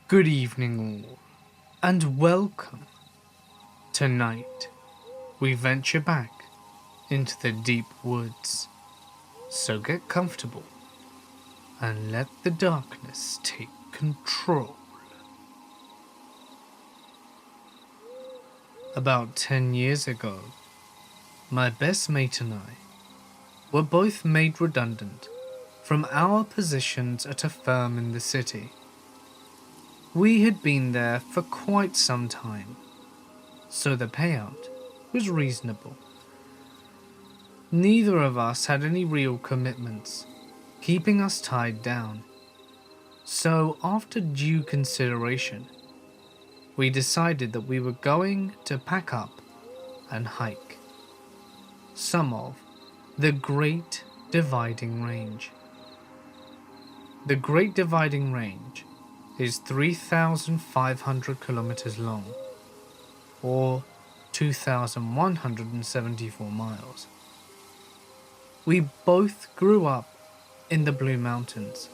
Good evening all, and welcome. Tonight, we venture back into the deep woods, so get comfortable and let the darkness take control. About 10 years ago, my best mate and I were both made redundant from our positions at a firm in the city. We had been there for quite some time, so the payout was reasonable. Neither of us had any real commitments, keeping us tied down. So after due consideration, we decided that we were going to pack up and hike some of the Great Dividing Range. The Great Dividing Range is 3,500 kilometers long, or 2,174 miles. We both grew up in the Blue Mountains,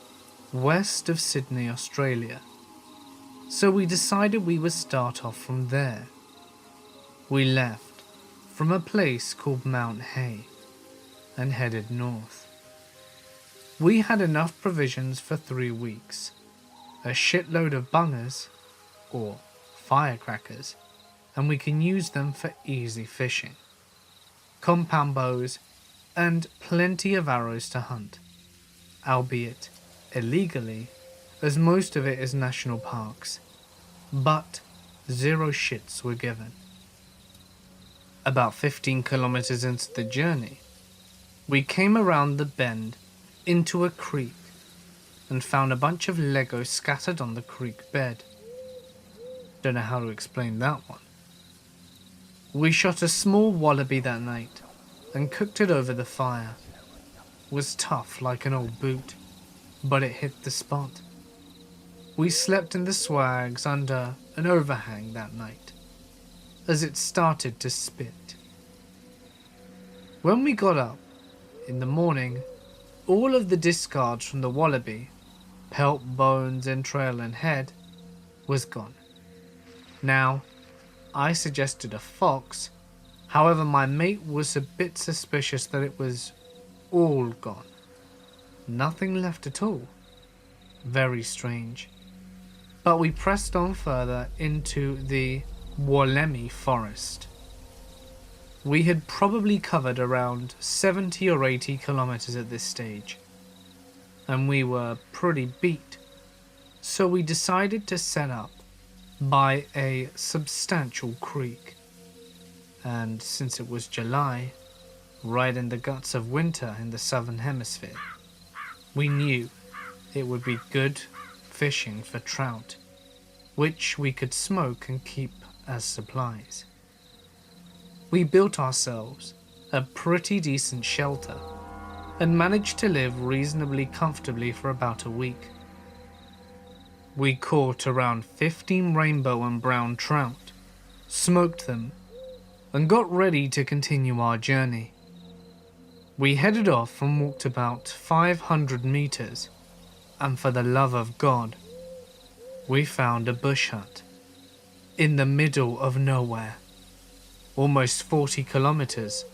west of Sydney, Australia, so we decided we would start off from there. We left from a place called Mount Hay and headed north. We had enough provisions for 3 weeks, a shitload of bungers, or firecrackers, and we can use them for easy fishing, compound bows, and plenty of arrows to hunt, albeit illegally, as most of it is national parks, but 0 shits were given. About 15 kilometers into the journey, we came around the bend into a creek and found a bunch of Lego scattered on the creek bed. Don't know how to explain that one. We shot a small wallaby that night and cooked it over the fire. Was tough like an old boot, but it hit the spot. We slept in the swags under an overhang that night, as it started to spit. When we got up in the morning, all of the discards from the wallaby, pelt, bones, entrail and head, was gone. Now, I suggested a fox, however my mate was a bit suspicious that it was all gone. Nothing left at all. Very strange. But we pressed on further into the Wollemi forest. We had probably covered around 70 or 80 kilometers at this stage, and we were pretty beat, so we decided to set up by a substantial creek. And since it was July, right in the guts of winter in the southern hemisphere, we knew it would be good fishing for trout, which we could smoke and keep as supplies. We built ourselves a pretty decent shelter and managed to live reasonably comfortably for about a week. We caught around 15 rainbow and brown trout, smoked them, and got ready to continue our journey. We headed off and walked about 500 meters, and for the love of God, we found a bush hut in the middle of nowhere, almost 40 kilometers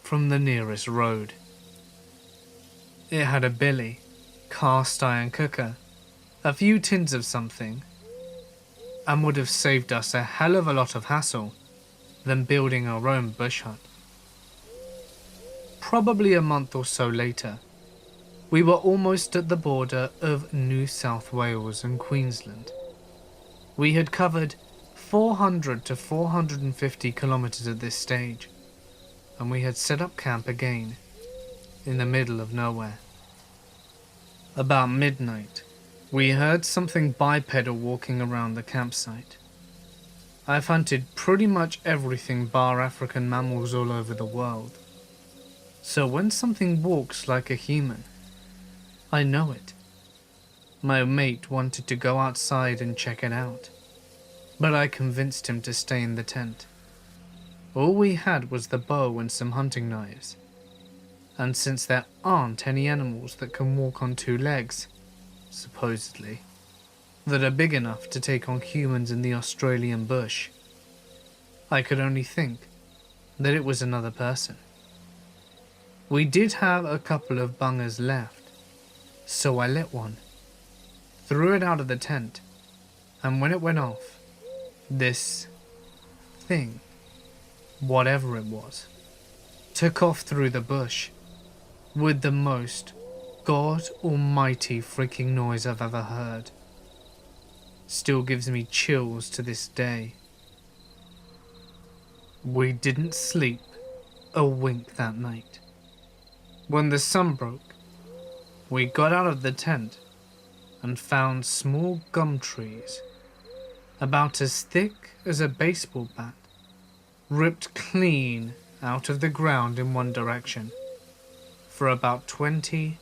from the nearest road. It had a billy, cast iron cooker, a few tins of something, and would have saved us a hell of a lot of hassle than building our own bush hut. Probably a month or so later, we were almost at the border of New South Wales and Queensland. We had covered 400 to 450 kilometers at this stage, and we had set up camp again in the middle of nowhere. About midnight, we heard something bipedal walking around the campsite. I've hunted pretty much everything bar African mammals all over the world, so when something walks like a human, I know it. My mate wanted to go outside and check it out, but I convinced him to stay in the tent. All we had was the bow and some hunting knives, and since there aren't any animals that can walk on 2 legs, supposedly, that are big enough to take on humans in the Australian bush. I could only think that it was another person. We did have a couple of bungers left, so I lit one, threw it out of the tent, and when it went off, this thing, whatever it was, took off through the bush with the most God almighty freaking noise I've ever heard. Still gives me chills to this day. We didn't sleep a wink that night. When the sun broke, we got out of the tent and found small gum trees, about as thick as a baseball bat, ripped clean out of the ground in one direction, for about 20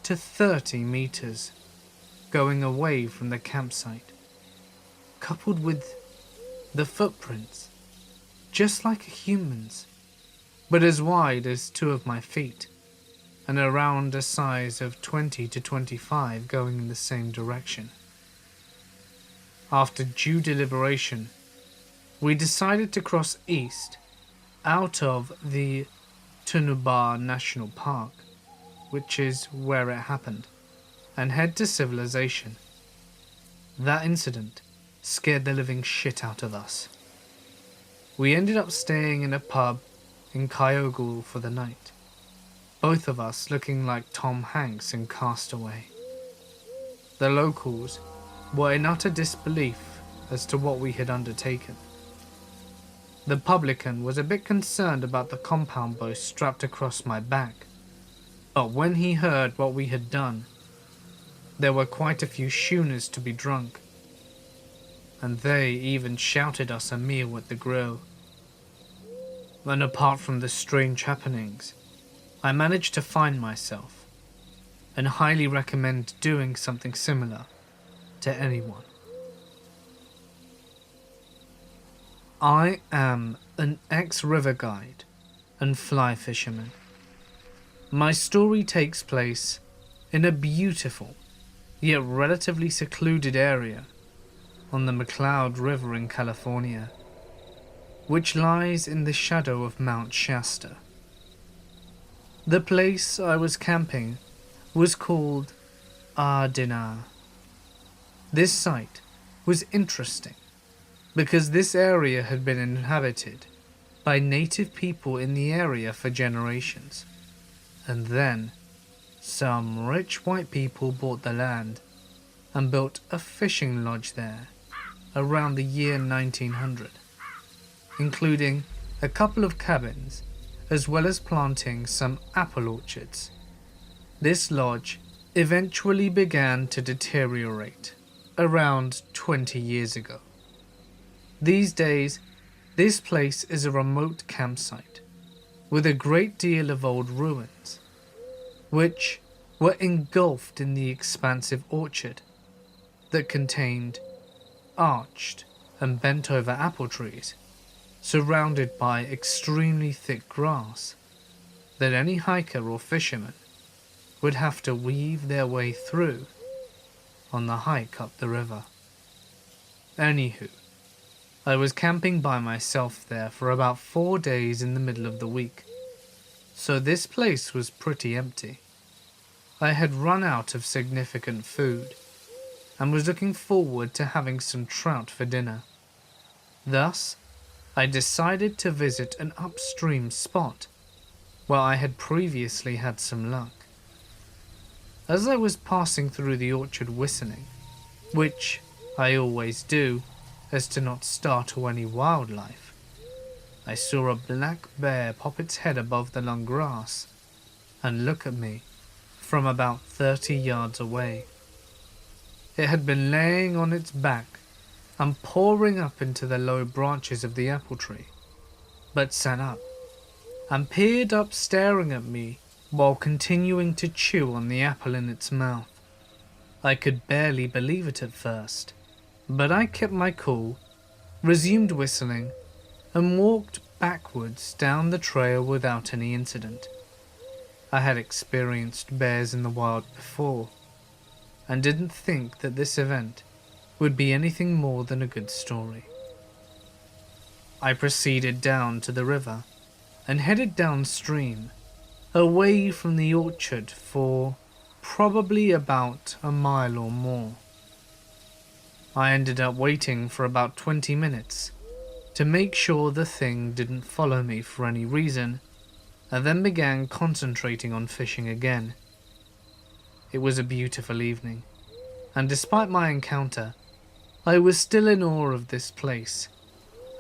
to 30 meters, going away from the campsite, coupled with the footprints, just like a human's, but as wide as 2 of my feet, and around a size of 20 to 25 going in the same direction. After due deliberation, we decided to cross east out of the Tunuba National Park, which is where it happened, and head to civilization. That incident scared the living shit out of us. We ended up staying in a pub in Kyogle for the night, both of us looking like Tom Hanks in Castaway. The locals were in utter disbelief as to what we had undertaken. The publican was a bit concerned about the compound bow strapped across my back, but when he heard what we had done, there were quite a few schooners to be drunk, and they even shouted us a meal at the grill. And apart from the strange happenings, I managed to find myself, and highly recommend doing something similar to anyone. I am an ex-river guide and fly fisherman. My story takes place in a beautiful, yet relatively secluded area on the McCloud River in California, which lies in the shadow of Mount Shasta. The place I was camping was called Ardina. This site was interesting because this area had been inhabited by native people in the area for generations, and then some rich white people bought the land and built a fishing lodge there around the year 1900, including a couple of cabins as well as planting some apple orchards. This lodge eventually began to deteriorate around 20 years ago. These days, this place is a remote campsite with a great deal of old ruins, which were engulfed in the expansive orchard that contained arched and bent over apple trees, surrounded by extremely thick grass that any hiker or fisherman would have to weave their way through on the hike up the river. Anywho, I was camping by myself there for about 4 days in the middle of the week, so this place was pretty empty. I had run out of significant food and was looking forward to having some trout for dinner. Thus, I decided to visit an upstream spot where I had previously had some luck. As I was passing through the orchard whistling, which I always do as to not startle any wildlife, I saw a black bear pop its head above the long grass and look at me from about 30 yards away. It had been laying on its back and pouring up into the low branches of the apple tree, but sat up and peered up, staring at me while continuing to chew on the apple in its mouth. I could barely believe it at first, but I kept my cool, resumed whistling, and walked backwards down the trail without any incident. I had experienced bears in the wild before, and didn't think that this event would be anything more than a good story. I proceeded down to the river and headed downstream, away from the orchard for probably about a mile or more. I ended up waiting for about 20 minutes to make sure the thing didn't follow me for any reason, and then began concentrating on fishing again. It was a beautiful evening, and despite my encounter, I was still in awe of this place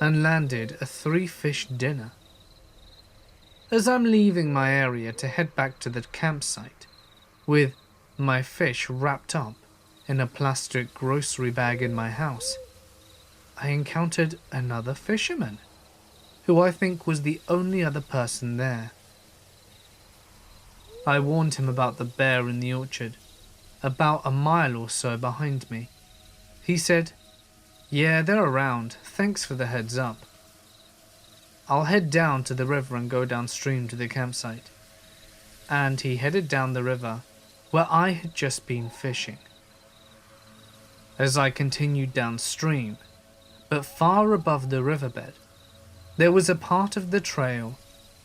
and landed a 3-fish dinner. As I'm leaving my area to head back to the campsite, with my fish wrapped up in a plastic grocery bag in my house, I encountered another fisherman, who I think was the only other person there. I warned him about the bear in the orchard, about a mile or so behind me. He said, "Yeah, they're around, thanks for the heads up. I'll head down to the river and go downstream to the campsite." And he headed down the river where I had just been fishing. As I continued downstream, but far above the riverbed, there was a part of the trail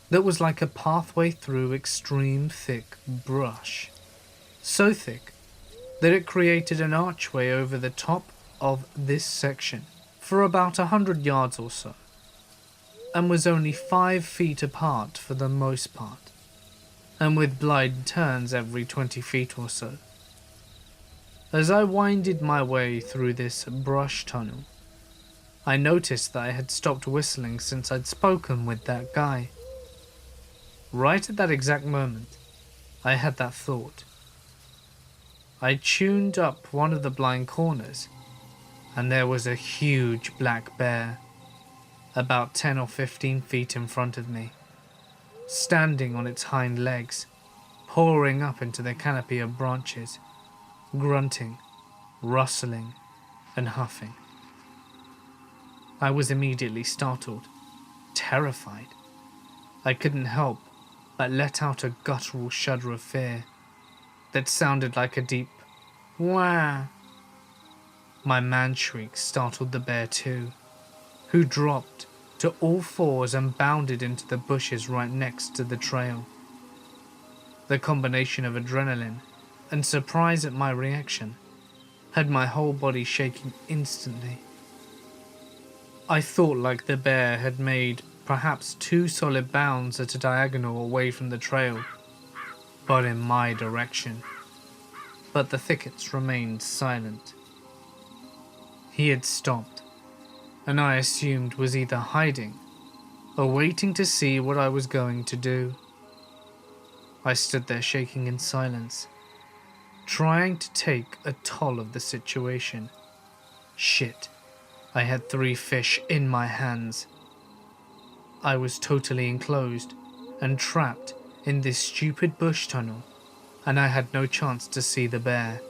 that was like a pathway through extreme thick brush. So thick that it created an archway over the top of this section for about 100 yards or so, and was only 5 feet apart for the most part, and with blind turns every 20 feet or so. As I winded my way through this brush tunnel, I noticed that I had stopped whistling since I'd spoken with that guy. Right at that exact moment, I had that thought. I tuned up one of the blind corners, and there was a huge black bear, about 10 or 15 feet in front of me, standing on its hind legs, pouring up into the canopy of branches, grunting, rustling, and huffing. I was immediately startled, terrified. I couldn't help but let out a guttural shudder of fear that sounded like a deep wah. My man shriek startled the bear too, who dropped to all fours and bounded into the bushes right next to the trail. The combination of adrenaline and surprise at my reaction had my whole body shaking instantly. I thought like the bear had made perhaps 2 solid bounds at a diagonal away from the trail, but in my direction. But the thickets remained silent. He had stopped, and I assumed was either hiding or waiting to see what I was going to do. I stood there shaking in silence, trying to take a toll of the situation. Shit, I had 3 fish in my hands. I was totally enclosed and trapped in this stupid bush tunnel, and I had no chance to see the bear.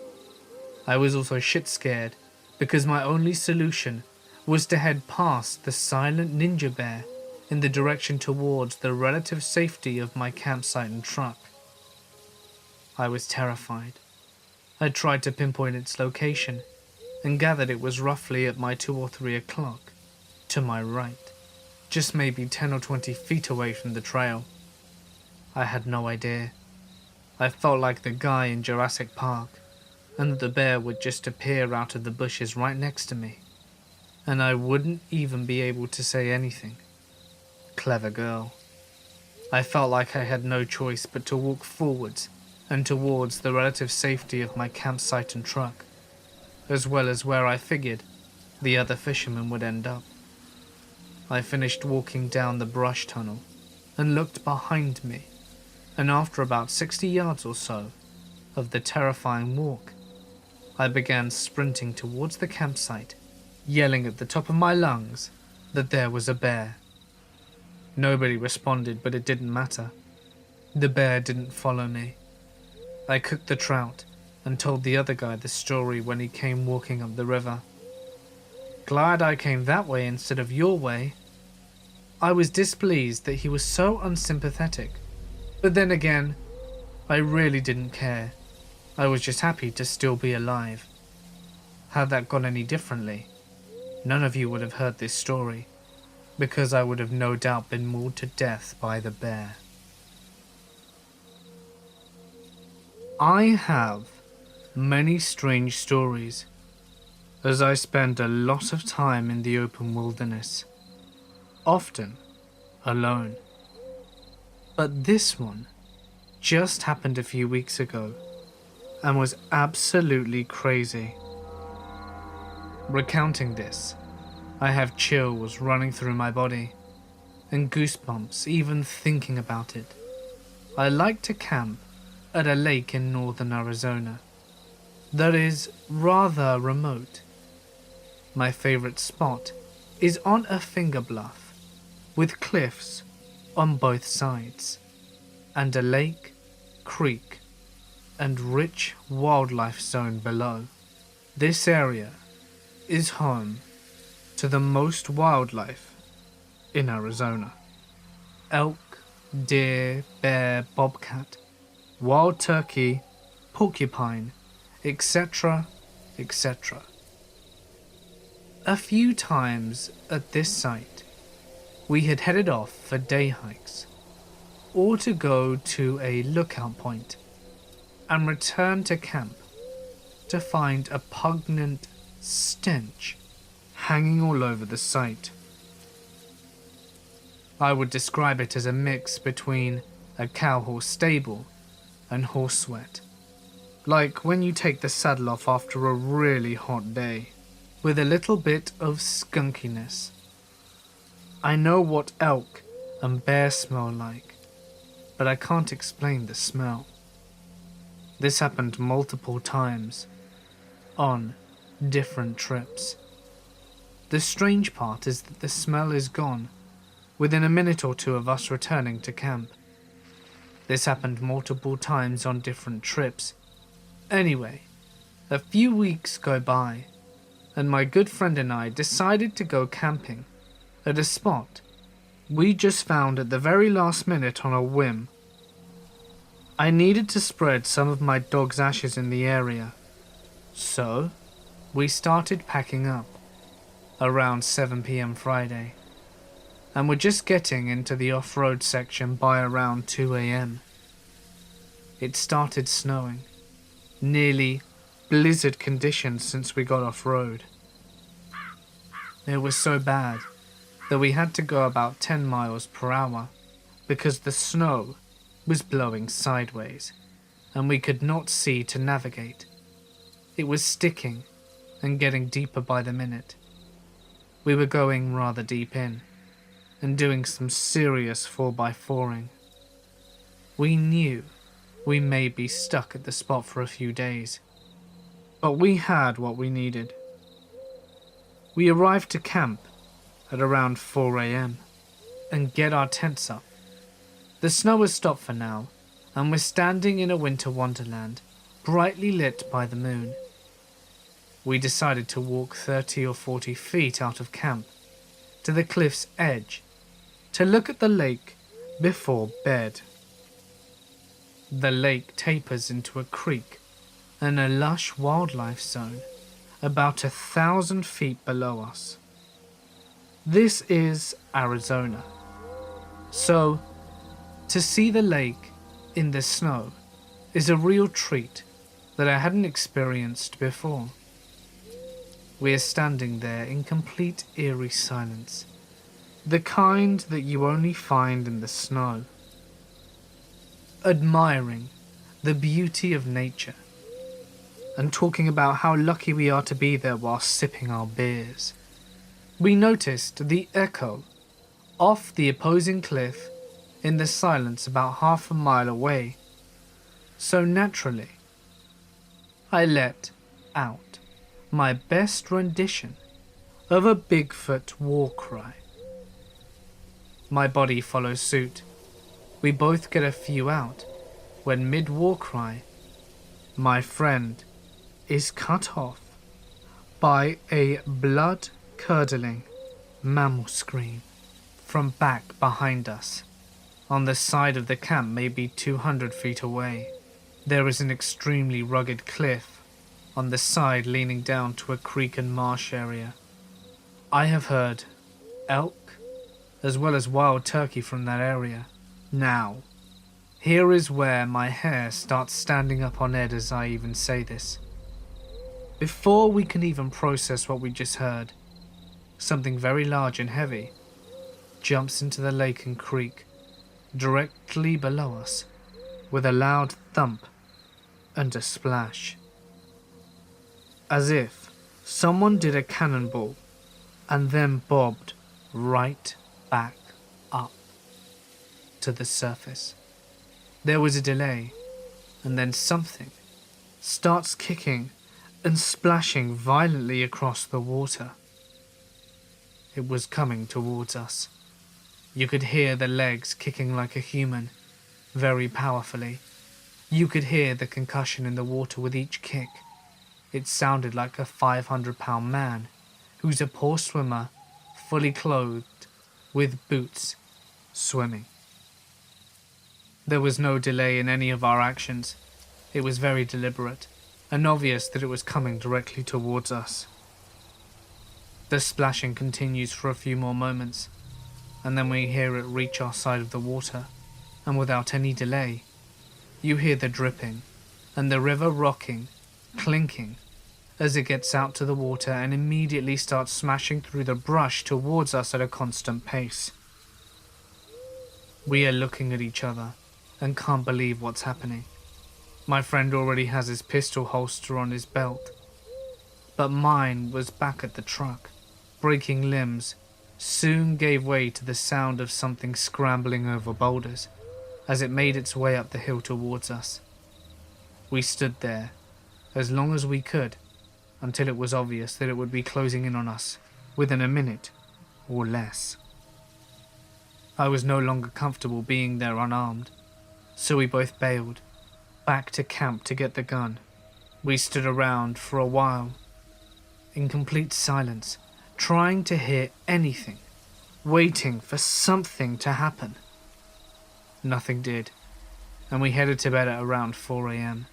I was also shit scared because my only solution was to head past the silent ninja bear in the direction towards the relative safety of my campsite and truck. I was terrified. I tried to pinpoint its location and gathered it was roughly at my 2 or 3 o'clock, to my right, just maybe 10 or 20 feet away from the trail. I had no idea. I felt like the guy in Jurassic Park, and that the bear would just appear out of the bushes right next to me, and I wouldn't even be able to say anything. Clever girl. I felt like I had no choice but to walk forwards and towards the relative safety of my campsite and truck, as well as where I figured the other fishermen would end up. I finished walking down the brush tunnel and looked behind me, and after about 60 yards or so of the terrifying walk, I began sprinting towards the campsite, yelling at the top of my lungs that there was a bear. Nobody responded, but it didn't matter. The bear didn't follow me. I cooked the trout and told the other guy the story when he came walking up the river. Glad I came that way instead of your way. I was displeased that he was so unsympathetic, but then again, I really didn't care. I was just happy to still be alive. Had that gone any differently, none of you would have heard this story, because I would have no doubt been mauled to death by the bear. I have many strange stories, as I spend a lot of time in the open wilderness, often alone. But this one just happened a few weeks ago and was absolutely crazy. Recounting this, I have chills running through my body and goosebumps even thinking about it. I like to camp at a lake in northern Arizona that is rather remote. My favorite spot is on a finger bluff with cliffs on both sides and a lake, creek, and rich wildlife zone below. This area is home to the most wildlife in Arizona. Elk, deer, bear, bobcat, wild turkey, porcupine, etc., etc. A few times at this site, we had headed off for day hikes, or to go to a lookout point and return to camp to find a pungent stench hanging all over the site. I would describe it as a mix between a cow-horse stable and horse sweat, like when you take the saddle off after a really hot day, with a little bit of skunkiness. I know what elk and bear smell like, but I can't explain the smell. This happened multiple times, on different trips. The strange part is that the smell is gone within a minute or two of us returning to camp. This happened multiple times on different trips. Anyway, a few weeks go by, and my good friend and I decided to go camping at a spot we just found at the very last minute on a whim. I needed to spread some of my dog's ashes in the area, so we started packing up around 7 p.m. Friday, and were just getting into the off-road section by around 2 a.m. It started snowing, nearly blizzard conditions since we got off-road. It was so bad that we had to go about 10 miles per hour because the snow was blowing sideways and we could not see to navigate. It was sticking and getting deeper by the minute. We were going rather deep in and doing some serious 4x4ing. We knew we may be stuck at the spot for a few days, but we had what we needed. We arrived to camp at around 4 a.m. and get our tents up. The snow has stopped for now, and we're standing in a winter wonderland, brightly lit by the moon. We decided to walk 30 or 40 feet out of camp to the cliff's edge to look at the lake before bed. The lake tapers into a creek and a lush wildlife zone about 1,000 feet below us. This is Arizona, so to see the lake in the snow is a real treat that I hadn't experienced before. We are standing there in complete eerie silence, the kind that you only find in the snow, admiring the beauty of nature and talking about how lucky we are to be there while sipping our beers. We noticed the echo off the opposing cliff in the silence about half a mile away, so naturally I let out my best rendition of a Bigfoot war cry. My body follows suit. We both get a few out when mid-war cry, my friend is cut off by a blood-curdling mammal scream from back behind us. On the side of the camp, maybe 200 feet away, there is an extremely rugged cliff on the side leaning down to a creek and marsh area. I have heard elk as well as wild turkey from that area. Now, here is where my hair starts standing up on end as I even say this. Before we can even process what we just heard, something very large and heavy jumps into the lake and creek directly below us with a loud thump and a splash. As if someone did a cannonball and then bobbed right back up to the surface. There was a delay, and then something starts kicking and splashing violently across the water. It was coming towards us. You could hear the legs kicking like a human, very powerfully. You could hear the concussion in the water with each kick. It sounded like a 500-pound man who's a poor swimmer, fully clothed, with boots, swimming. There was no delay in any of our actions. It was very deliberate and obvious that it was coming directly towards us. The splashing continues for a few more moments, and then we hear it reach our side of the water, and without any delay, you hear the dripping and the river rocking, clinking, as it gets out to the water and immediately starts smashing through the brush towards us at a constant pace. We are looking at each other and can't believe what's happening. My friend already has his pistol holster on his belt, but mine was back at the truck. Breaking limbs soon gave way to the sound of something scrambling over boulders as it made its way up the hill towards us. We stood there as long as we could until it was obvious that it would be closing in on us within a minute or less. I was no longer comfortable being there unarmed, so we both bailed, back to camp to get the gun. We stood around for a while, in complete silence, trying to hear anything, waiting for something to happen. Nothing did, and we headed to bed at around 4 a.m,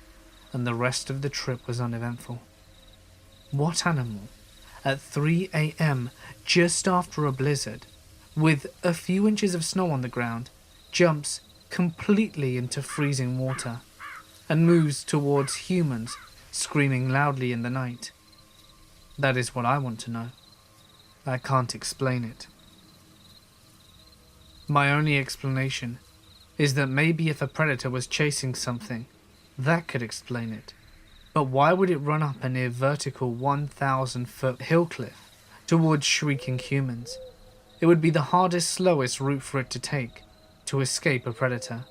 and the rest of the trip was uneventful. What animal, at 3 a.m, just after a blizzard, with a few inches of snow on the ground, jumps completely into freezing water and moves towards humans, screaming loudly in the night? That is what I want to know. I can't explain it. My only explanation is that maybe if a predator was chasing something, that could explain it. But why would it run up a near vertical 1,000-foot hill cliff towards shrieking humans? It would be the hardest, slowest route for it to take to escape a predator.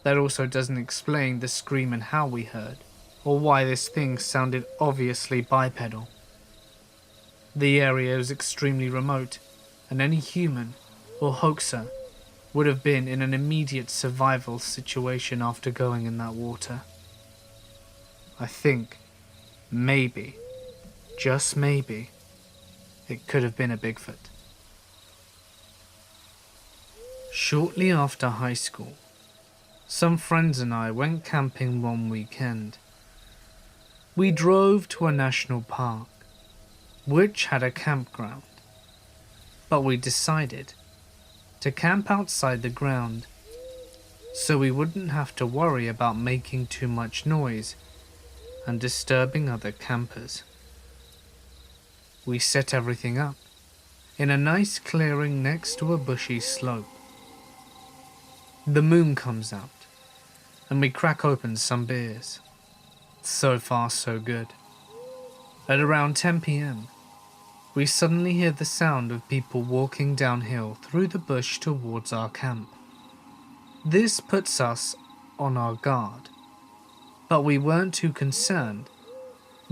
That also doesn't explain the scream and howl we heard, or why this thing sounded obviously bipedal. The area was extremely remote, and any human or hoaxer would have been in an immediate survival situation after going in that water. I think, maybe, just maybe, it could have been a Bigfoot. Shortly after high school, some friends and I went camping one weekend. We drove to a national park, which had a campground, but we decided to camp outside the ground so we wouldn't have to worry about making too much noise and disturbing other campers. We set everything up in a nice clearing next to a bushy slope. The moon comes out, and we crack open some beers. So far, so good. At around 10 p.m, we suddenly hear the sound of people walking downhill through the bush towards our camp. This puts us on our guard, but we weren't too concerned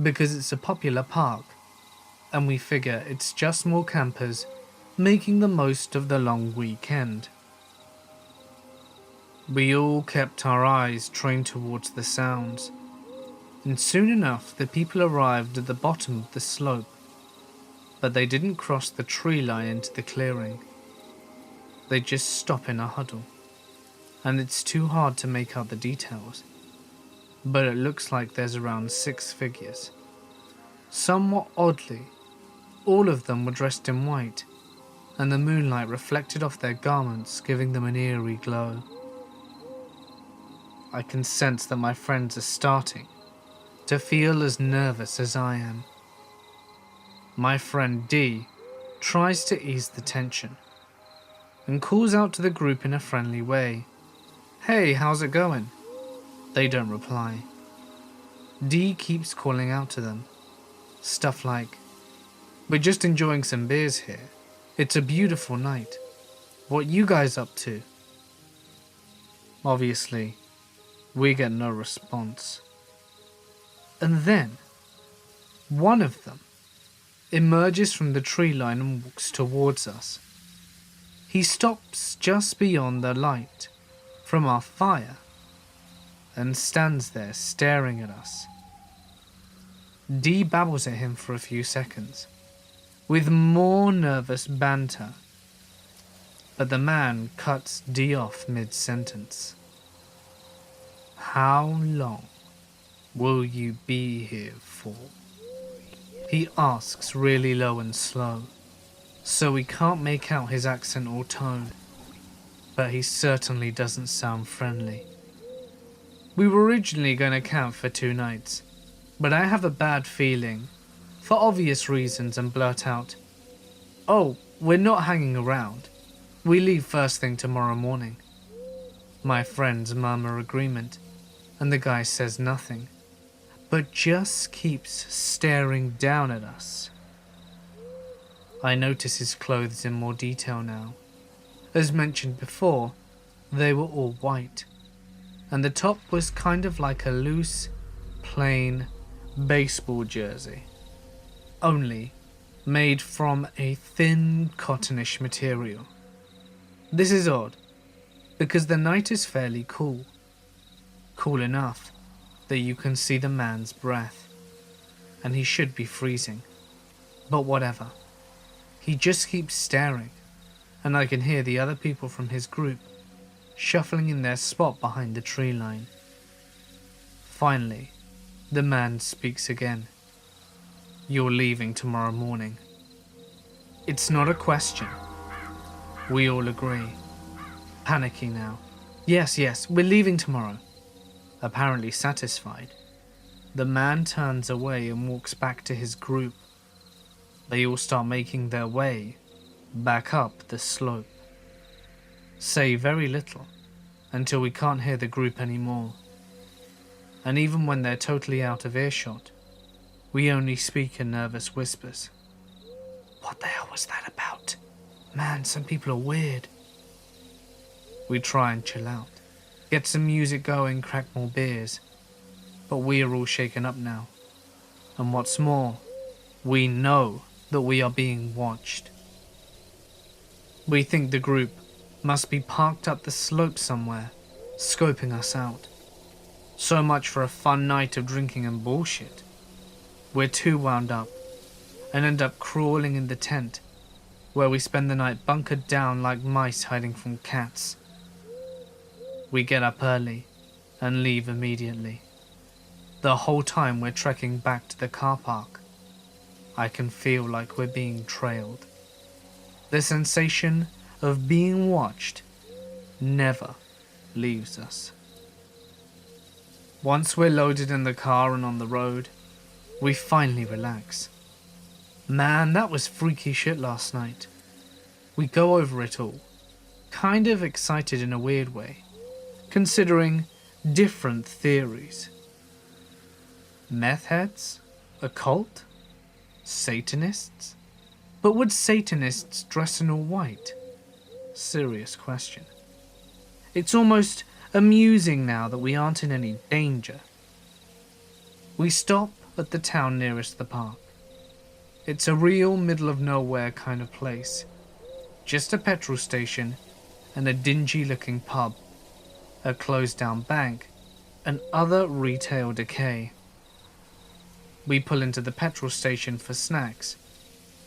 because it's a popular park, and we figure it's just more campers making the most of the long weekend. We all kept our eyes trained towards the sounds, and soon enough the people arrived at the bottom of the slope, but they didn't cross the tree line into the clearing. They just stop in a huddle, and it's too hard to make out the details. but it looks like there's around 6 figures. Somewhat oddly, all of them were dressed in white, and the moonlight reflected off their garments, giving them an eerie glow. I can sense that my friends are starting to feel as nervous as I am. My friend D tries to ease the tension and calls out to the group in a friendly way. "Hey, how's it going?" They don't reply. D keeps calling out to them. Stuff like, "We're just enjoying some beers here. It's a beautiful night. What you guys up to?" Obviously, we get no response. And then, one of them emerges from the tree line and walks towards us. He stops just beyond the light from our fire and stands there staring at us. D babbles at him for a few seconds, with more nervous banter, but the man cuts D off mid-sentence. "How long will you be here for?" he asks really low and slow, so we can't make out his accent or tone, but he certainly doesn't sound friendly. We were originally going to camp for 2 nights, but I have a bad feeling, for obvious reasons, and blurt out, "Oh, we're not hanging around. We leave first thing tomorrow morning." My friends murmur agreement, and the guy says nothing, but just keeps staring down at us. I notice his clothes in more detail now. As mentioned before, they were all white, and the top was kind of like a loose, plain baseball jersey, only made from a thin, cottonish material. This is odd, because the night is fairly cool. Cool enough that you can see the man's breath, and he should be freezing. But whatever. He just keeps staring, and I can hear the other people from his group shuffling in their spot behind the tree line. Finally, the man speaks again. "You're leaving tomorrow morning." It's not a question. We all agree. Panicking now. Yes, we're leaving tomorrow." Apparently satisfied, the man turns away and walks back to his group. They all start making their way back up the slope. Say very little until we can't hear the group anymore. And even when they're totally out of earshot, we only speak in nervous whispers. "What the hell was that about? Man, some people are weird." We try and chill out, get some music going, crack more beers, but we are all shaken up now. And what's more, we know that we are being watched. We think the group must be parked up the slope somewhere, scoping us out. So much for a fun night of drinking and bullshit. We're too wound up, and end up crawling in the tent, where we spend the night bunkered down like mice hiding from cats. We get up early and leave immediately. The whole time we're trekking back to the car park, I can feel like we're being trailed. The sensation of being watched never leaves us. Once we're loaded in the car and on the road, we finally relax. Man, that was freaky shit last night. We go over it all, kind of excited in a weird way, considering different theories. Meth heads? A cult? Satanists? But would Satanists dress in all white? Serious question. It's almost amusing now that we aren't in any danger. We stop at the town nearest the park. It's a real middle of nowhere kind of place. Just a petrol station and a dingy looking pub, a closed down bank, and other retail decay. We pull into the petrol station for snacks,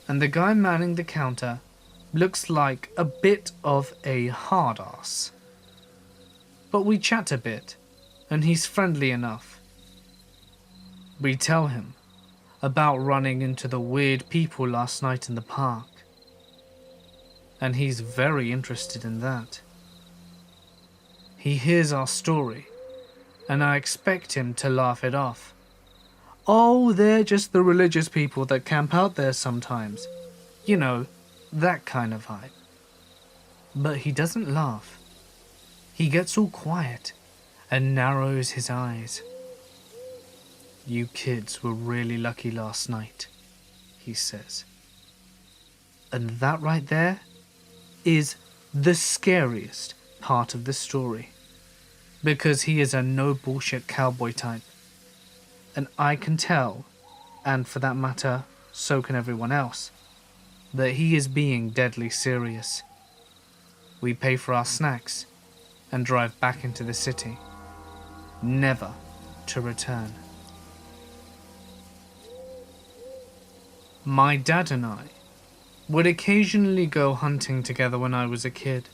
and the guy manning the counter looks like a bit of a hard ass. But we chat a bit, and he's friendly enough We tell him about running into the weird people last night in the park, and he's very interested in that. He hears our story, and I expect him to laugh it off. Oh, they're just the religious people that camp out there sometimes. You know, that kind of vibe. But he doesn't laugh. He gets all quiet and narrows his eyes. You kids were really lucky last night, he says. And that right there is the scariest part of the story. Because he is a no bullshit cowboy type. And I can tell, and for that matter, so can everyone else, that he is being deadly serious. We pay for our snacks and drive back into the city, never to return. My dad and I would occasionally go hunting together when I was a kid.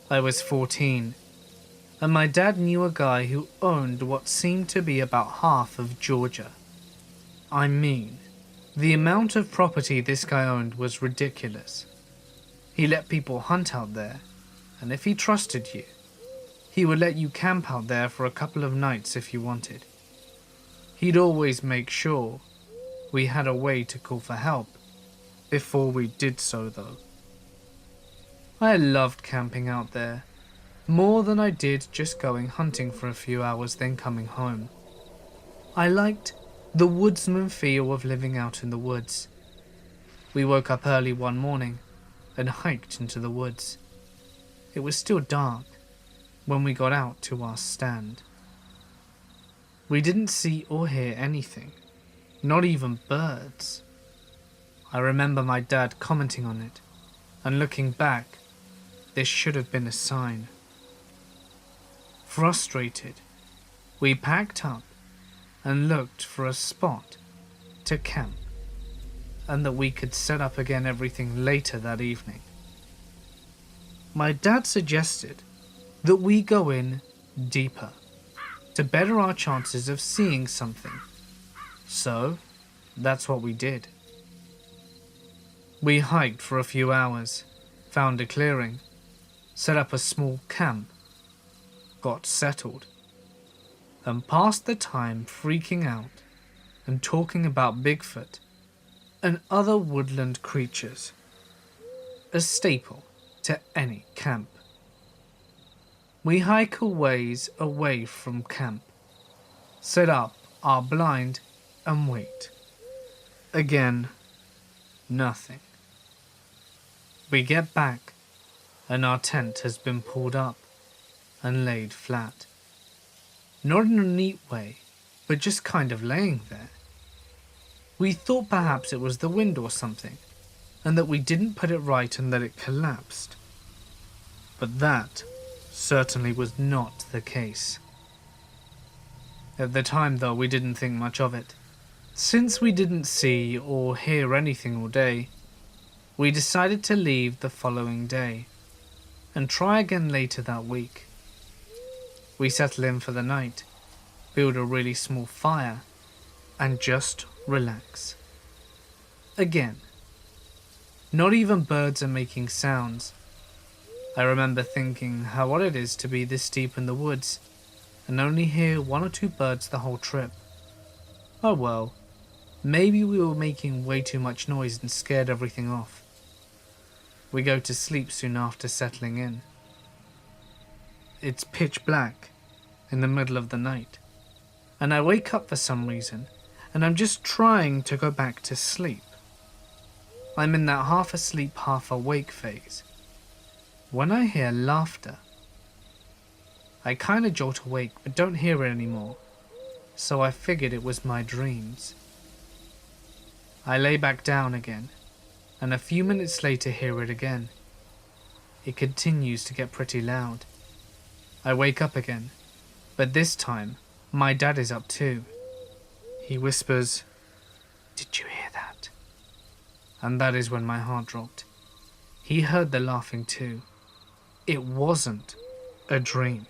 I was 14, and my dad knew a guy who owned what seemed to be about half of Georgia. I mean, the amount of property this guy owned was ridiculous. He let people hunt out there, and if he trusted you, he would let you camp out there for a couple of nights if you wanted. He'd always make sure we had a way to call for help before we did so, though. I loved camping out there, more than I did just going hunting for a few hours then coming home. I liked the woodsman feel of living out in the woods. We woke up early one morning and hiked into the woods. It was still dark when we got out to our stand. We didn't see or hear anything, not even birds. I remember my dad commenting on it, and looking back, this should have been a sign. Frustrated, we packed up and looked for a spot to camp, and that we could set up again everything later that evening. My dad suggested that we go in deeper to better our chances of seeing something. So, that's what we did. We hiked for a few hours, found a clearing, set up a small camp, got settled, and passed the time freaking out and talking about Bigfoot and other woodland creatures, a staple to any camp. We hike a ways away from camp, set up our blind and wait. Again, nothing. We get back and our tent has been pulled up and laid flat. Not in a neat way, but just kind of laying there. We thought perhaps it was the wind or something, and that we didn't put it right and that it collapsed. But that certainly was not the case. At the time, though, we didn't think much of it. Since we didn't see or hear anything all day, we decided to leave the following day and try again later that week. We settle in for the night, build a really small fire, and just relax. Again, not even birds are making sounds. I remember thinking how odd it is to be this deep in the woods and only hear one or two birds the whole trip. Oh well, maybe we were making way too much noise and scared everything off. We go to sleep soon after settling in. It's pitch black in the middle of the night, and I wake up for some reason, and I'm just trying to go back to sleep. I'm in that half asleep, half awake phase, when I hear laughter. I kinda jolt awake, but don't hear it anymore, so I figured it was my dreams. I lay back down again, and a few minutes later hear it again. It continues to get pretty loud. I wake up again, but this time, my dad is up too. He whispers, "Did you hear that?" And that is when my heart dropped. He heard the laughing too. It wasn't a dream.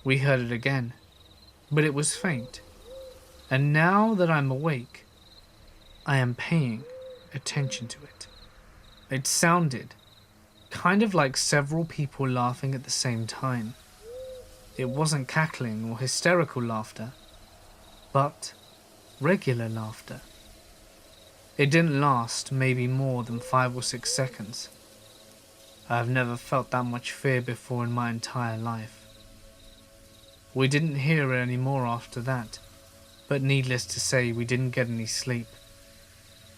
We heard it again, but it was faint, And now that I'm awake, I am paying attention to it. It sounded kind of like several people laughing at the same time. It wasn't cackling or hysterical laughter, but regular laughter. It didn't last maybe more than 5 or 6 seconds. I've never felt that much fear before in my entire life. We didn't hear it anymore after that, but needless to say, we didn't get any sleep.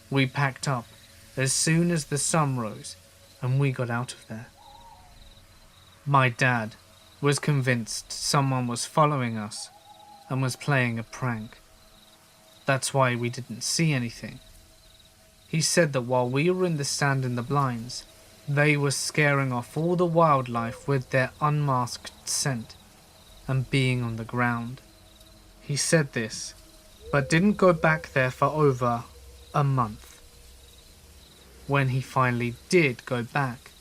We packed up as soon as the sun rose and we got out of there. My dad was convinced someone was following us and was playing a prank. That's why we didn't see anything. He said that while we were in the stand in the blinds, they were scaring off all the wildlife with their unmasked scent and being on the ground. He said this, but didn't go back there for over a month. When he finally did go back,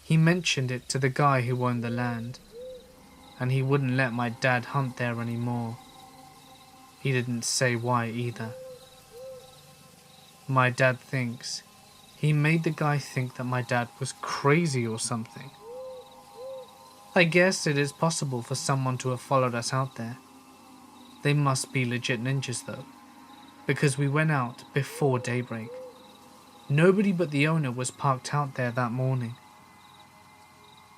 he mentioned it to the guy who owned the land, and he wouldn't let my dad hunt there anymore. He didn't say why either. My dad thinks he made the guy think that my dad was crazy or something. I guess it is possible for someone to have followed us out there. They must be legit ninjas though, because we went out before daybreak. Nobody but the owner was parked out there that morning.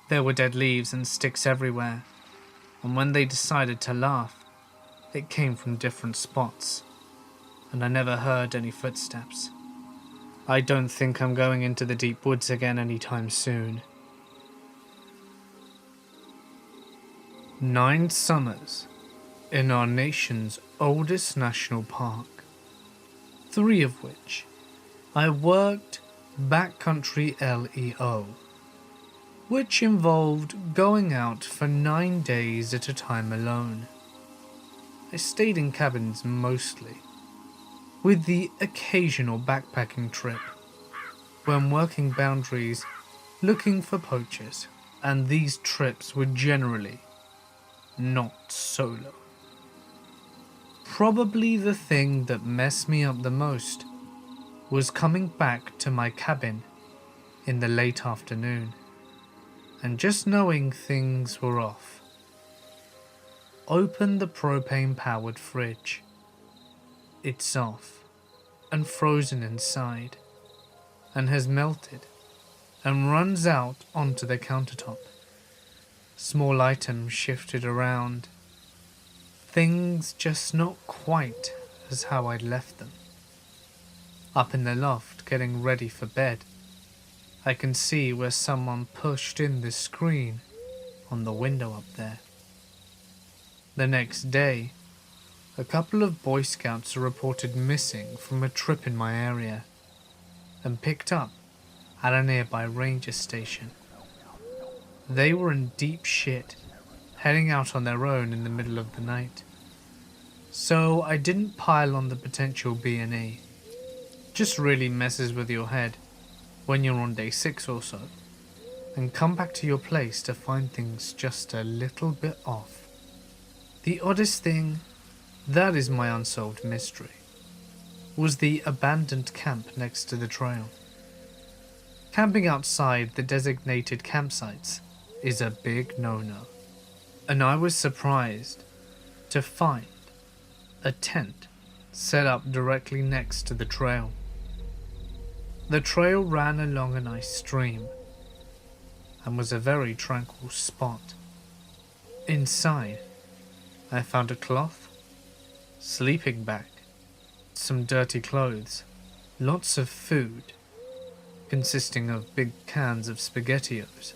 There were dead leaves and sticks everywhere, and when they decided to laugh, it came from different spots, and I never heard any footsteps. I don't think I'm going into the deep woods again anytime soon. 9 summers in our nation's oldest national park, 3 of which I worked backcountry LEO, which involved going out for 9 days at a time alone. I stayed in cabins mostly, with the occasional backpacking trip, when working boundaries looking for poachers, and these trips were generally not solo. Probably the thing that messed me up the most was coming back to my cabin in the late afternoon and just knowing things were off. Open the propane-powered fridge. It's off and frozen inside and has melted and runs out onto the countertop. Small items shifted around. Things just not quite as how I'd left them. Up in the loft getting ready for bed, I can see where someone pushed in the screen on the window up there. The next day, a couple of Boy Scouts are reported missing from a trip in my area and picked up at a nearby ranger station. They were in deep shit, heading out on their own in the middle of the night. So I didn't pile on the potential B&E. Just really messes with your head when you're on day 6 or so, and come back to your place to find things just a little bit off. The oddest thing, that is my unsolved mystery, was the abandoned camp next to the trail. Camping outside the designated campsites is a big no-no, and I was surprised to find a tent set up directly next to the trail. The trail ran along a nice stream and was a very tranquil spot. Inside, I found a cloth, sleeping bag, some dirty clothes, lots of food, consisting of big cans of SpaghettiOs,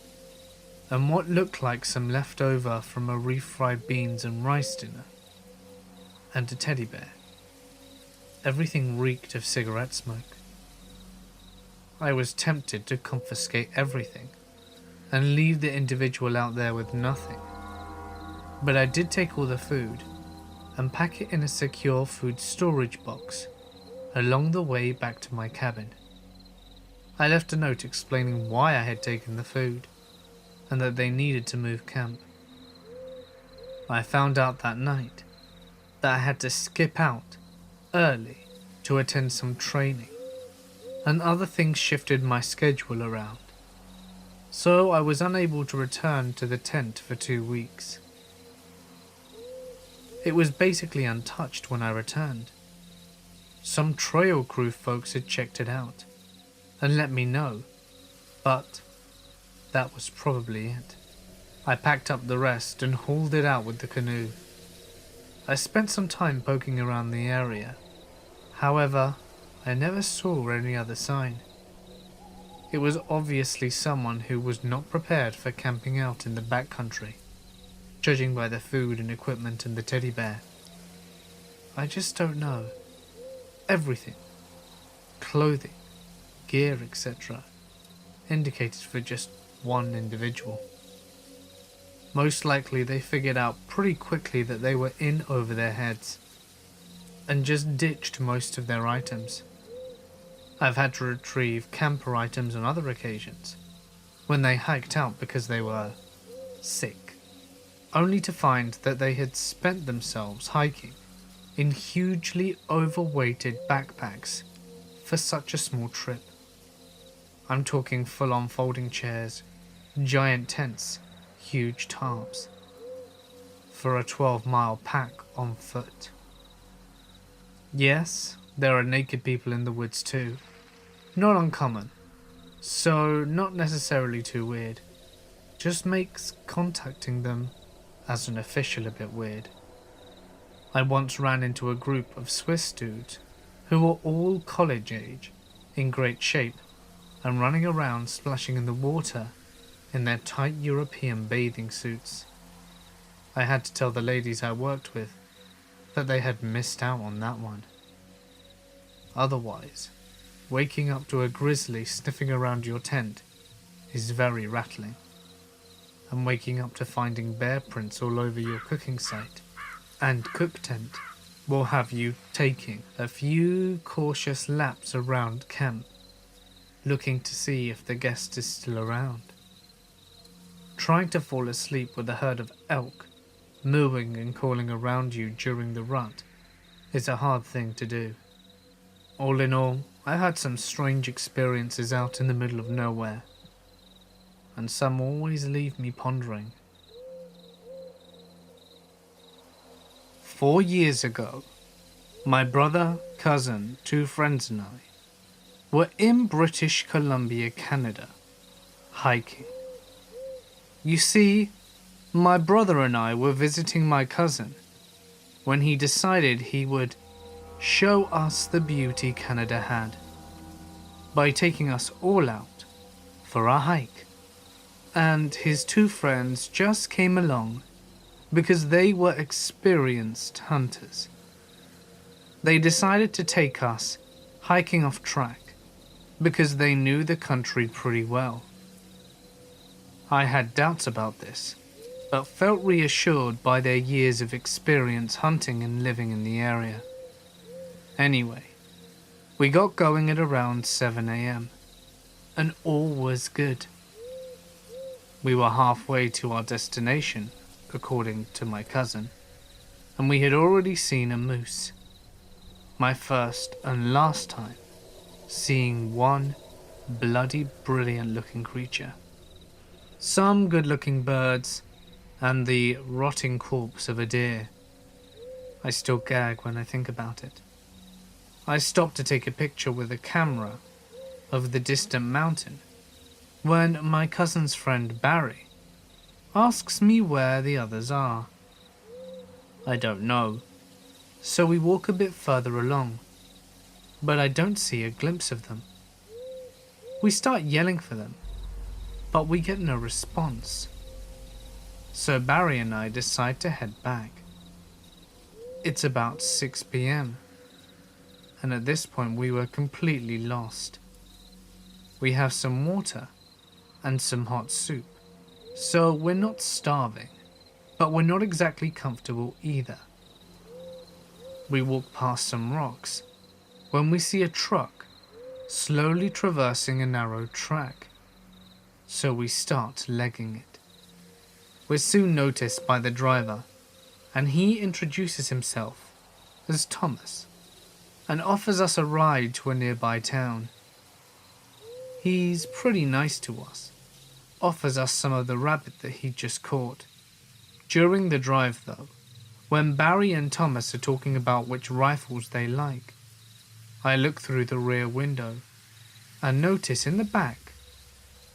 and what looked like some leftover from a refried beans and rice dinner, and a teddy bear. Everything reeked of cigarette smoke. I was tempted to confiscate everything and leave the individual out there with nothing, but I did take all the food and pack it in a secure food storage box along the way back to my cabin. I left a note explaining why I had taken the food and that they needed to move camp. I found out that night that I had to skip out early to attend some training, and other things shifted my schedule around, so I was unable to return to the tent for 2 weeks. It was basically untouched when I returned. Some trail crew folks had checked it out and let me know, but that was probably it. I packed up the rest and hauled it out with the canoe. I spent some time poking around the area. However, I never saw any other sign. It was obviously someone who was not prepared for camping out in the backcountry, judging by the food and equipment and the teddy bear. I just don't know. Everything, clothing, gear, etc., indicated for just one individual. Most likely they figured out pretty quickly that they were in over their heads and just ditched most of their items. I've had to retrieve camper items on other occasions when they hiked out because they were sick, only to find that they had spent themselves hiking in hugely overweighted backpacks for such a small trip. I'm talking full-on folding chairs, giant tents, huge tarps, for a 12-mile pack on foot. Yes, there are naked people in the woods too. Not uncommon, so not necessarily too weird. Just makes contacting them as an official a bit weird. I once ran into a group of Swiss dudes who were all college age, in great shape, and running around splashing in the water in their tight European bathing suits. I had to tell the ladies I worked with that they had missed out on that one. Otherwise, waking up to a grizzly sniffing around your tent is very rattling, and waking up to finding bear prints all over your cooking site and cook tent will have you taking a few cautious laps around camp, looking to see if the guest is still around. Trying to fall asleep with a herd of elk mooing and calling around you during the rut is a hard thing to do. All in all, I had some strange experiences out in the middle of nowhere, and some always leave me pondering. 4 years ago, my brother, cousin, 2 friends and I were in British Columbia, Canada, hiking. You see, my brother and I were visiting my cousin when he decided he would show us the beauty Canada had by taking us all out for a hike. And his 2 friends just came along because they were experienced hunters. They decided to take us hiking off track because they knew the country pretty well. I had doubts about this, but felt reassured by their years of experience hunting and living in the area. Anyway, we got going at around 7 a.m. and all was good. We were halfway to our destination, according to my cousin, and we had already seen a moose. My first and last time seeing one bloody brilliant looking creature. Some good looking birds and the rotting corpse of a deer. I still gag when I think about it. I stopped to take a picture with a camera of the distant mountain when my cousin's friend Barry asks me where the others are. I don't know, so we walk a bit further along, but I don't see a glimpse of them. We start yelling for them, but we get no response. So Barry and I decide to head back. It's about 6 p.m. and at this point we were completely lost. We have some water and some hot soup, so we're not starving, but we're not exactly comfortable either. We walk past some rocks when we see a truck slowly traversing a narrow track, so we start legging it. We're soon noticed by the driver, and he introduces himself as Thomas and offers us a ride to a nearby town. He's pretty nice to us, offers us some of the rabbit that he'd just caught. During the drive though, when Barry and Thomas are talking about which rifles they like, I look through the rear window and notice in the back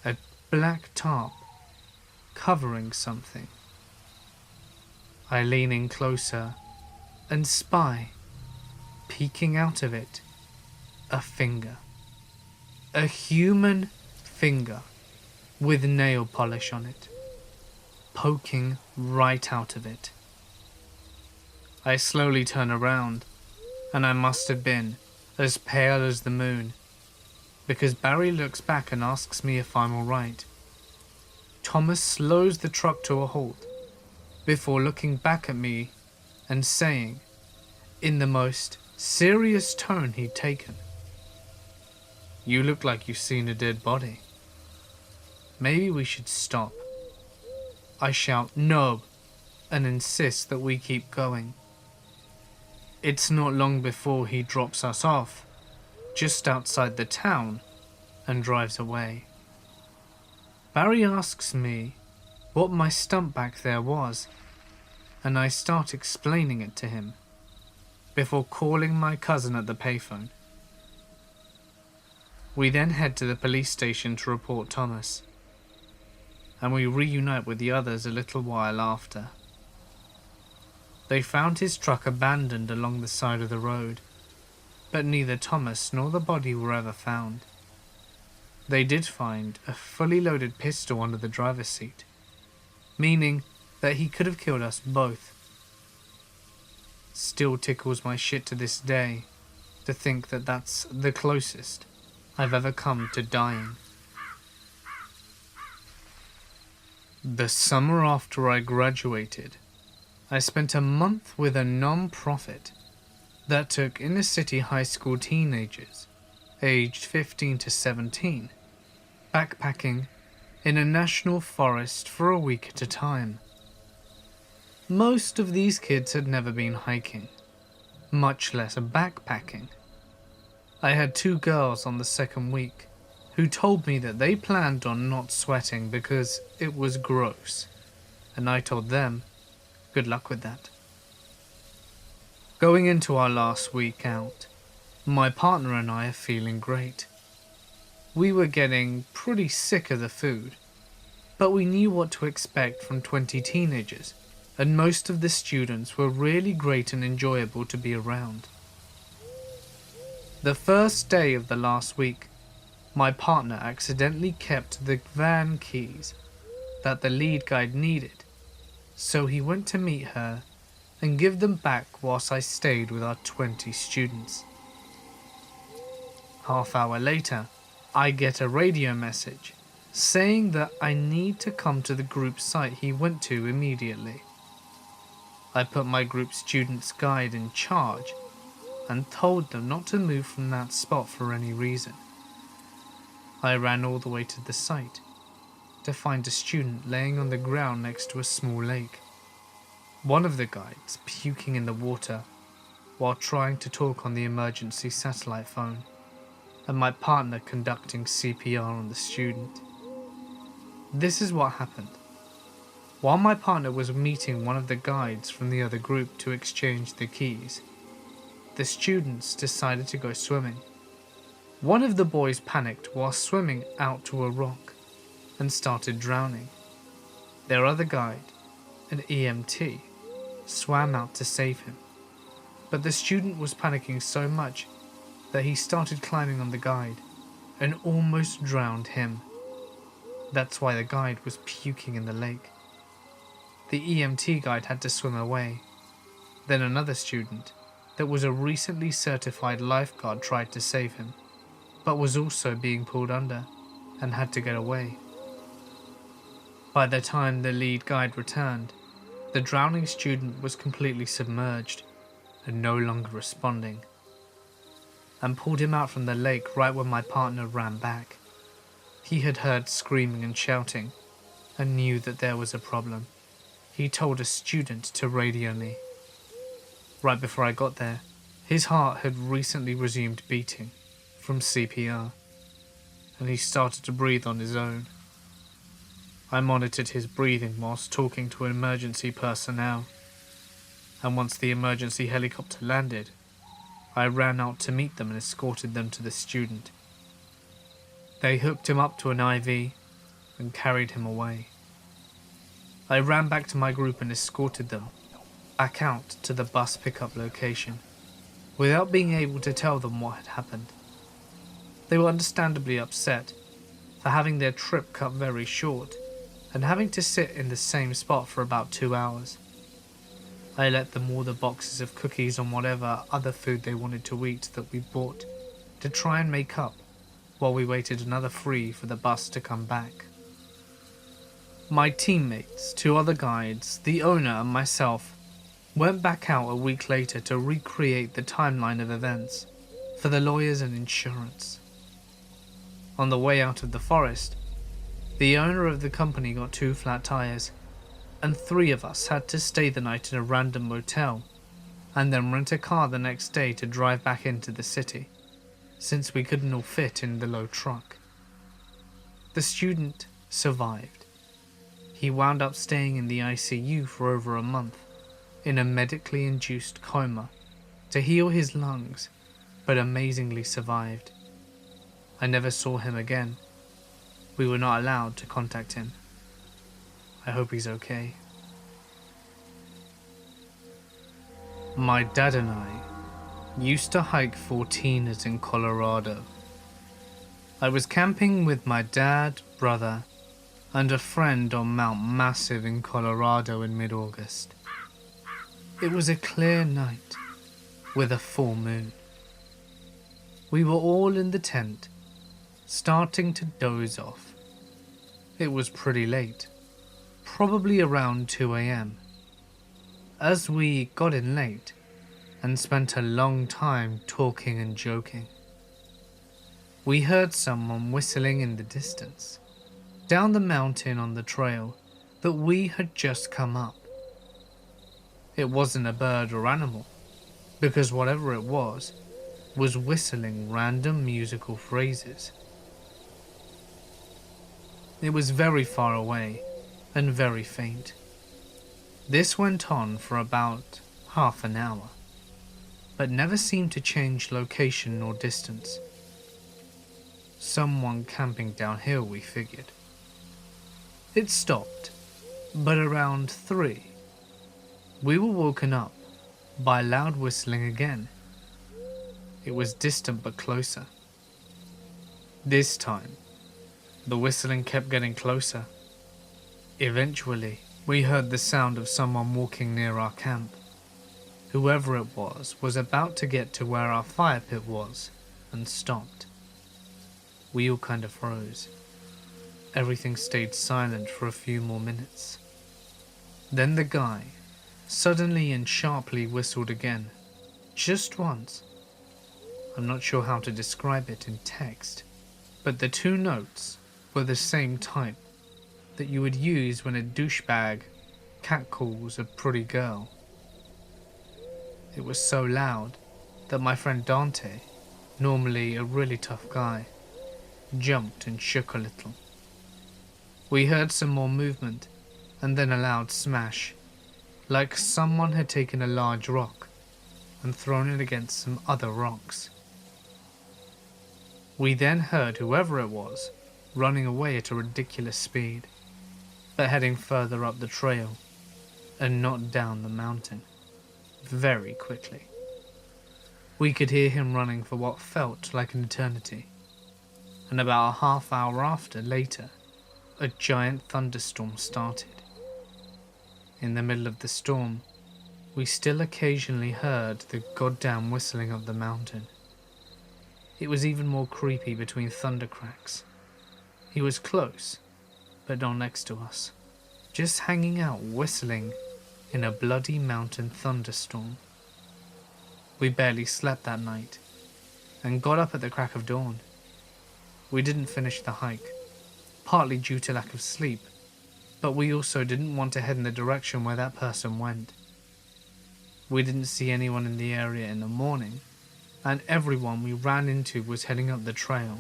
a black tarp covering something. I lean in closer and spy, peeking out of it, a finger. A human finger with nail polish on it, poking right out of it. I slowly turn around, and I must have been as pale as the moon, because Barry looks back and asks me if I'm alright. Thomas slows the truck to a halt before looking back at me and saying, in the most serious tone he'd taken, "You look like you've seen a dead body. Maybe we should stop." I shout no and insist that we keep going. It's not long before he drops us off just outside the town and drives away. Barry asks me what my stump back there was, and I start explaining it to him before calling my cousin at the payphone. We then head to the police station to report Thomas, and we reunite with the others a little while after. They found his truck abandoned along the side of the road, but neither Thomas nor the body were ever found. They did find a fully loaded pistol under the driver's seat, meaning that he could have killed us both. Still tickles my shit to this day to think that that's the closest I've ever come to dying. The summer after I graduated, I spent a month with a non-profit that took inner city high school teenagers, aged 15 to 17, backpacking in a national forest for a week at a time. Most of these kids had never been hiking, much less backpacking. I had 2 girls on the second week who told me that they planned on not sweating because it was gross, and I told them, good luck with that. Going into our last week out, my partner and I are feeling great. We were getting pretty sick of the food, but we knew what to expect from 20 teenagers, and most of the students were really great and enjoyable to be around. The first day of the last week, my partner accidentally kept the van keys that the lead guide needed, so he went to meet her and give them back whilst I stayed with our 20 students. Half hour later, I get a radio message saying that I need to come to the group site he went to immediately. I put my group students guide in charge and told them not to move from that spot for any reason. I ran all the way to the site to find a student laying on the ground next to a small lake. One of the guides puking in the water while trying to talk on the emergency satellite phone, and my partner conducting CPR on the student. This is what happened. While my partner was meeting one of the guides from the other group to exchange the keys, the students decided to go swimming. One of the boys panicked while swimming out to a rock and started drowning. Their other guide, an EMT, swam out to save him, but the student was panicking so much that he started climbing on the guide and almost drowned him. That's why the guide was puking in the lake. The EMT guide had to swim away. Then another student that was a recently certified lifeguard tried to save him, but was also being pulled under and had to get away. By the time the lead guide returned, the drowning student was completely submerged and no longer responding, and pulled him out from the lake right when my partner ran back. He had heard screaming and shouting and knew that there was a problem. He told a student to radio me. Right before I got there, his heart had recently resumed beating from CPR, and he started to breathe on his own. I monitored his breathing whilst talking to emergency personnel, and once the emergency helicopter landed, I ran out to meet them and escorted them to the student. They hooked him up to an IV and carried him away. I ran back to my group and escorted them back out to the bus pickup location without being able to tell them what had happened. They were understandably upset for having their trip cut very short and having to sit in the same spot for about 2 hours. I let them order boxes of cookies and whatever other food they wanted to eat that we bought to try and make up while we waited another 3 for the bus to come back. My teammates, 2 other guides, the owner and myself went back out a week later to recreate the timeline of events for the lawyers and insurance. On the way out of the forest, the owner of the company got 2 flat tires, and 3 of us had to stay the night in a random motel and then rent a car the next day to drive back into the city, since we couldn't all fit in the low truck. The student survived. He wound up staying in the ICU for over a month in a medically induced coma to heal his lungs, but amazingly survived. I never saw him again. We were not allowed to contact him. I hope he's okay. My dad and I used to hike 14ers in Colorado. I was camping with my dad, brother, and a friend on Mount Massive in Colorado in mid-August. It was a clear night with a full moon. We were all in the tent, starting to doze off. It was pretty late, probably around 2 a.m. As we got in late and spent a long time talking and joking, we heard someone whistling in the distance, down the mountain on the trail that we had just come up. It wasn't a bird or animal, because whatever it was whistling random musical phrases. It was very far away and very faint. This went on for about half an hour, but never seemed to change location or distance. Someone camping downhill, we figured. It stopped, but around 3, we were woken up by loud whistling again. It was distant but closer. This time, the whistling kept getting closer. Eventually, we heard the sound of someone walking near our camp. Whoever it was about to get to where our fire pit was and stopped. We all kind of froze. Everything stayed silent for a few more minutes. Then the guy suddenly and sharply whistled again, just once. I'm not sure how to describe it in text, but the 2 notes were the same type that you would use when a douchebag catcalls a pretty girl. It was so loud that my friend Dante, normally a really tough guy, jumped and shook a little. We heard some more movement and then a loud smash, like someone had taken a large rock and thrown it against some other rocks. We then heard whoever it was running away at a ridiculous speed, but heading further up the trail and not down the mountain, very quickly. We could hear him running for what felt like an eternity, and about a half hour later, a giant thunderstorm started. In the middle of the storm, we still occasionally heard the goddamn whistling of the mountain. It was even more creepy between thunder cracks. He was close, but not next to us, just hanging out whistling in a bloody mountain thunderstorm. We barely slept that night, and got up at the crack of dawn. We didn't finish the hike, partly due to lack of sleep, but we also didn't want to head in the direction where that person went. We didn't see anyone in the area in the morning, and everyone we ran into was heading up the trail,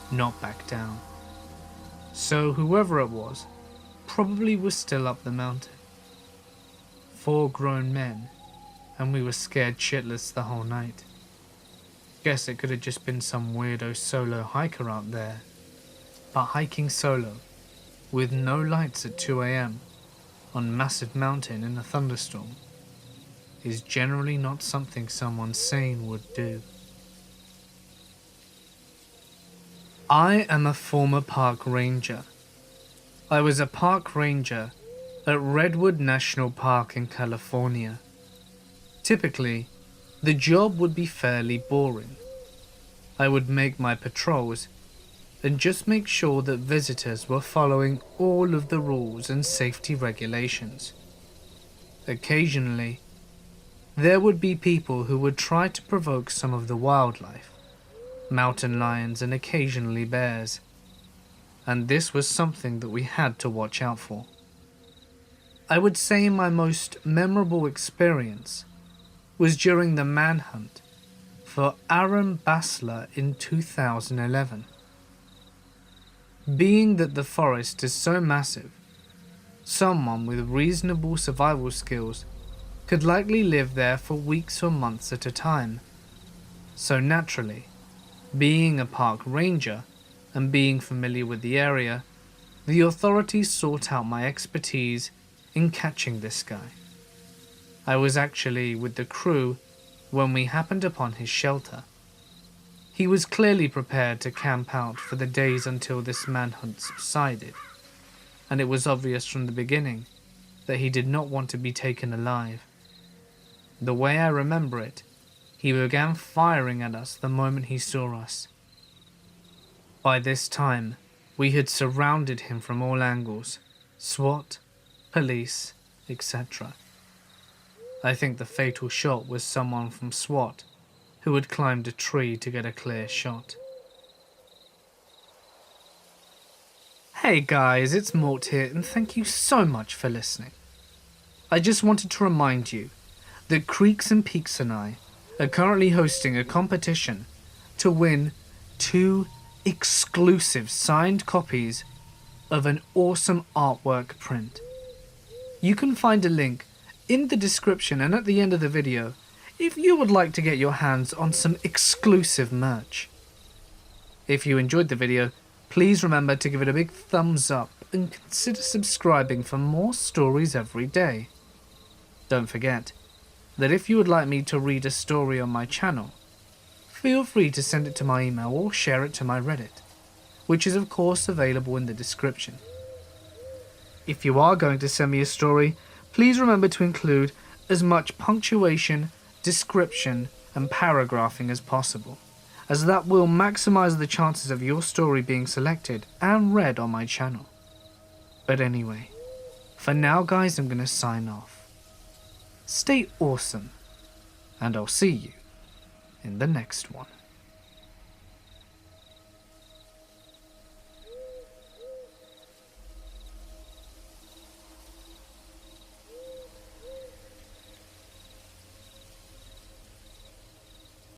not back down. So whoever it was probably was still up the mountain. 4 grown men, and we were scared shitless the whole night. Guess it could have just been some weirdo solo hiker out there. But hiking solo, with no lights at 2 AM, on massive mountain in a thunderstorm, is generally not something someone sane would do. I am a former park ranger. I was a park ranger at Redwood National Park in California. Typically, the job would be fairly boring. I would make my patrols and just make sure that visitors were following all of the rules and safety regulations. Occasionally, there would be people who would try to provoke some of the wildlife, mountain lions and occasionally bears, and this was something that we had to watch out for. I would say my most memorable experience was during the manhunt for Aaron Bassler in 2011. Being that the forest is so massive, someone with reasonable survival skills could likely live there for weeks or months at a time. So naturally, being a park ranger and being familiar with the area, the authorities sought out my expertise in catching this guy. I was actually with the crew when we happened upon his shelter. He was clearly prepared to camp out for the days until this manhunt subsided, and it was obvious from the beginning that he did not want to be taken alive. The way I remember it, he began firing at us the moment he saw us. By this time, we had surrounded him from all angles, SWAT, police, etc. I think the fatal shot was someone from SWAT who had climbed a tree to get a clear shot. Hey guys, it's Mort here, and thank you so much for listening. I just wanted to remind you that Creeks and Peaks and I are currently hosting a competition to win 2 exclusive signed copies of an awesome artwork print. You can find a link in the description and at the end of the video if you would like to get your hands on some exclusive merch. If you enjoyed the video, please remember to give it a big thumbs up and consider subscribing for more stories every day. Don't forget that if you would like me to read a story on my channel, feel free to send it to my email or share it to my Reddit, which is of course available in the description. If you are going to send me a story, please remember to include as much punctuation, description, and paragraphing as possible, as that will maximize the chances of your story being selected and read on my channel. But anyway, for now guys, I'm gonna sign off. Stay awesome, and I'll see you in the next one.